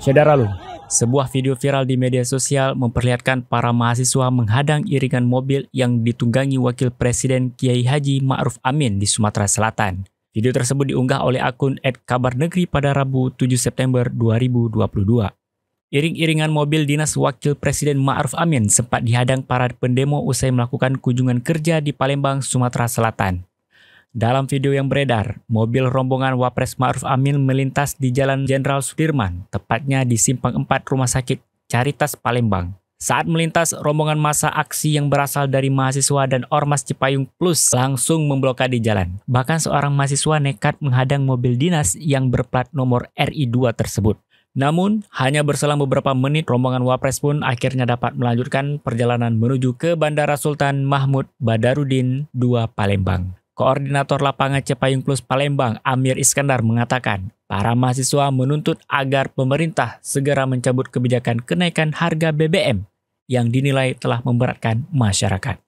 Saudara lu, sebuah video viral di media sosial memperlihatkan para mahasiswa menghadang iringan mobil yang ditunggangi Wakil Presiden Kiai Haji Ma'ruf Amin di Sumatera Selatan. Video tersebut diunggah oleh akun @kabarnegri pada Rabu 7 September 2022. Iring-iringan mobil dinas Wakil Presiden Ma'ruf Amin sempat dihadang para pendemo usai melakukan kunjungan kerja di Palembang, Sumatera Selatan. Dalam video yang beredar, mobil rombongan Wapres Ma'ruf Amin melintas di Jalan Jenderal Sudirman, tepatnya di Simpang 4 Rumah Sakit Caritas Palembang. Saat melintas, rombongan massa aksi yang berasal dari mahasiswa dan Ormas Cipayung Plus langsung memblokade jalan. Bahkan seorang mahasiswa nekat menghadang mobil dinas yang berplat nomor RI2 tersebut. Namun, hanya berselang beberapa menit, rombongan Wapres pun akhirnya dapat melanjutkan perjalanan menuju ke Bandara Sultan Mahmud Badarudin II Palembang. Koordinator Lapangan Cipayung Plus Palembang, Amir Iskandar, mengatakan para mahasiswa menuntut agar pemerintah segera mencabut kebijakan kenaikan harga BBM yang dinilai telah memberatkan masyarakat.